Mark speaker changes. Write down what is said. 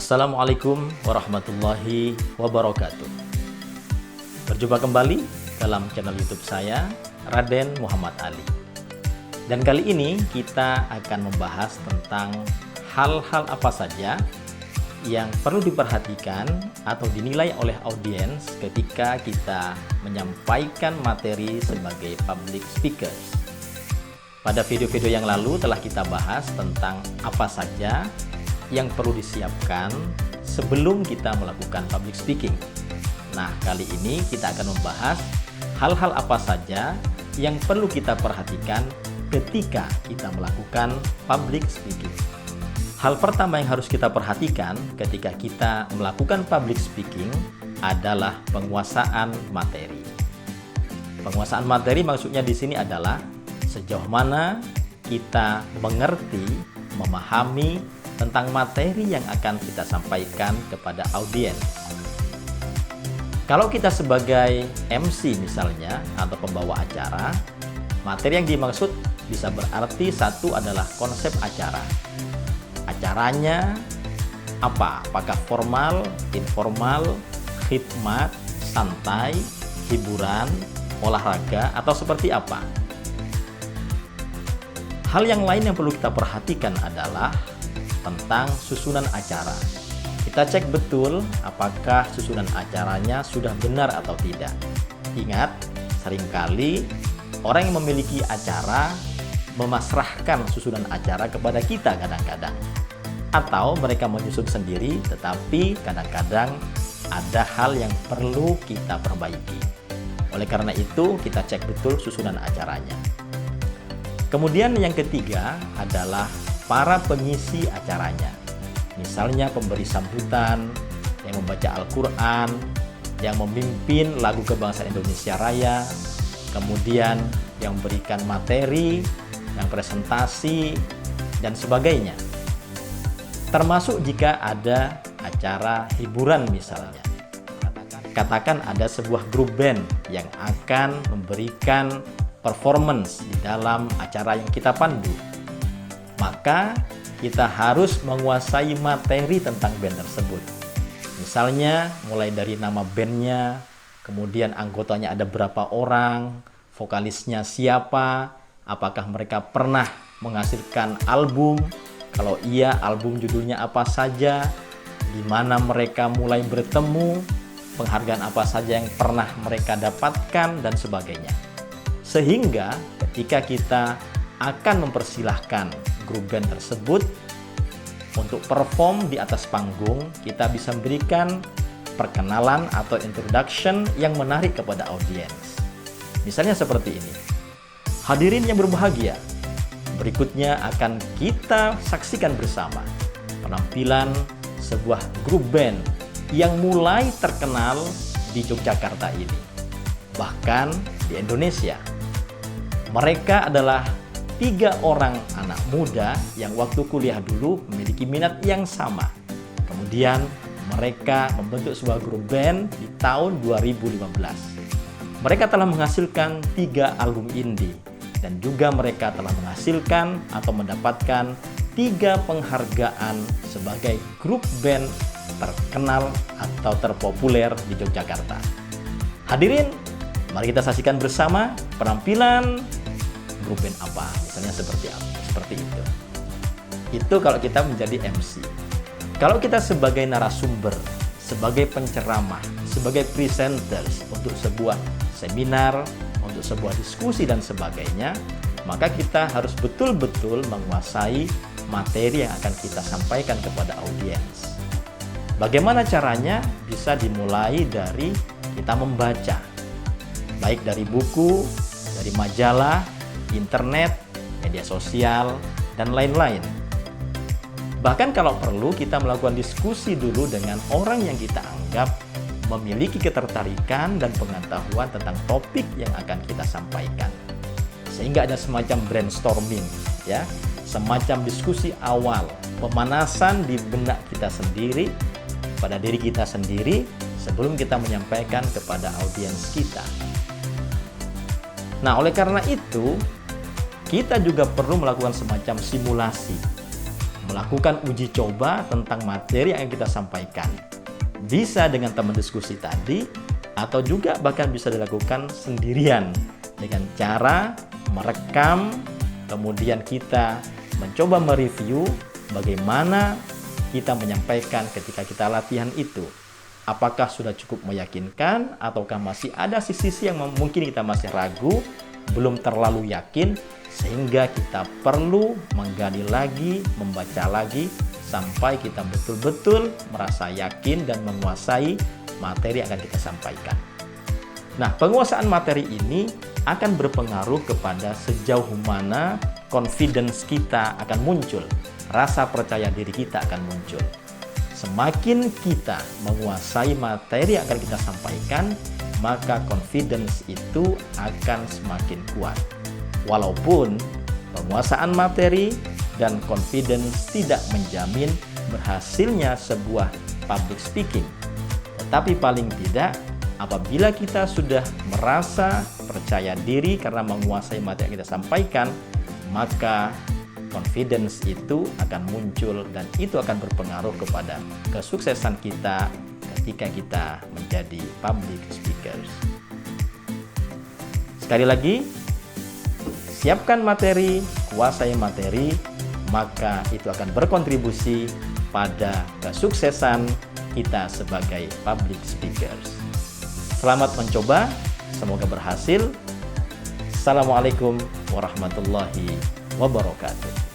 Speaker 1: Assalamualaikum warahmatullahi wabarakatuh. Berjumpa kembali dalam channel YouTube saya, Raden Muhammad Ali. Dan kali ini kita akan membahas tentang hal-hal apa saja yang perlu diperhatikan atau dinilai oleh audiens ketika kita menyampaikan materi sebagai public speaker. Pada video-video yang lalu telah kita bahas tentang apa saja yang perlu disiapkan sebelum kita melakukan public speaking. Nah, kali ini kita akan membahas hal-hal apa saja yang perlu kita perhatikan ketika kita melakukan public speaking. Hal pertama yang harus kita perhatikan ketika kita melakukan public speaking adalah penguasaan materi. Penguasaan materi maksudnya di sini adalah sejauh mana kita mengerti, memahami tentang materi yang akan kita sampaikan kepada audiens. Kalau kita sebagai MC misalnya atau pembawa acara, materi yang dimaksud bisa berarti satu adalah konsep acara. Acaranya apa? Apakah formal, informal, khidmat, santai, hiburan, olahraga, atau seperti apa? Hal yang lain yang perlu kita perhatikan adalah tentang susunan acara. Kita cek betul apakah susunan acaranya sudah benar atau tidak. Ingat, seringkali orang yang memiliki acara memasrahkan susunan acara kepada kita kadang-kadang. Atau mereka menyusun sendiri, tetapi kadang-kadang ada hal yang perlu kita perbaiki. Oleh karena itu, kita cek betul susunan acaranya. Kemudian yang ketiga adalah para pengisi acaranya. Misalnya pemberi sambutan, yang membaca Al-Quran, yang memimpin lagu kebangsaan Indonesia Raya, kemudian yang memberikan materi, yang presentasi, dan sebagainya. Termasuk jika ada acara hiburan misalnya. Katakan ada sebuah grup band yang akan memberikan performance di dalam acara yang kita pandu. Maka kita harus menguasai materi tentang band tersebut. Misalnya mulai dari nama bandnya, kemudian anggotanya ada berapa orang, vokalisnya siapa, apakah mereka pernah menghasilkan album, kalau iya album judulnya apa saja, di mana mereka mulai bertemu, penghargaan apa saja yang pernah mereka dapatkan, dan sebagainya. Sehingga ketika kita akan mempersilahkan grup band tersebut untuk perform di atas panggung, kita bisa memberikan perkenalan atau introduction yang menarik kepada audiens. Misalnya seperti ini. Hadirin yang berbahagia, berikutnya akan kita saksikan bersama penampilan sebuah grup band yang mulai terkenal di Yogyakarta ini, bahkan di Indonesia. Mereka adalah 3 orang anak muda yang waktu kuliah dulu memiliki minat yang sama. Kemudian mereka membentuk sebuah grup band di tahun 2015. Mereka telah menghasilkan 3 album indie dan juga mereka telah menghasilkan atau mendapatkan 3 penghargaan sebagai grup band terkenal atau terpopuler di Yogyakarta. Hadirin, mari kita saksikan bersama penampilan grup band apa, misalnya seperti itu. Itu kalau kita menjadi MC. Kalau kita sebagai narasumber, sebagai penceramah, sebagai presenters untuk sebuah seminar, untuk sebuah diskusi dan sebagainya, maka kita harus betul-betul menguasai materi yang akan kita sampaikan kepada audiens. Bagaimana caranya? Bisa dimulai dari kita membaca, baik dari buku, dari majalah, internet, media sosial, dan lain-lain. Bahkan kalau perlu kita melakukan diskusi dulu dengan orang yang kita anggap memiliki ketertarikan dan pengetahuan tentang topik yang akan kita sampaikan. Sehingga ada semacam brainstorming, ya, semacam diskusi awal, pemanasan di benak kita sendiri, pada diri kita sendiri sebelum kita menyampaikan kepada audiens kita. Nah, oleh karena itu, kita juga perlu melakukan semacam simulasi. melakukan uji coba tentang materi yang kita sampaikan. Bisa dengan teman diskusi tadi, atau juga bahkan bisa dilakukan sendirian dengan cara merekam, kemudian kita mencoba mereview bagaimana kita menyampaikan ketika kita latihan itu. Apakah sudah cukup meyakinkan, ataukah masih ada sisi-sisi yang mungkin kita masih ragu, belum terlalu yakin, sehingga kita perlu menggali lagi, membaca lagi, sampai kita betul-betul merasa yakin dan menguasai materi yang akan kita sampaikan. Nah, penguasaan materi ini akan berpengaruh kepada sejauh mana confidence kita akan muncul, rasa percaya diri kita akan muncul. Semakin kita menguasai materi yang akan kita sampaikan, maka confidence itu akan semakin kuat. Walaupun penguasaan materi dan confidence tidak menjamin berhasilnya sebuah public speaking. Tetapi paling tidak, apabila kita sudah merasa percaya diri karena menguasai materi yang kita sampaikan, maka confidence itu akan muncul dan itu akan berpengaruh kepada kesuksesan kita ketika kita menjadi public speakers. Sekali lagi, siapkan materi, kuasai materi, maka itu akan berkontribusi pada kesuksesan kita sebagai public speakers. Selamat mencoba, semoga berhasil. Assalamualaikum warahmatullahi wabarakatuh.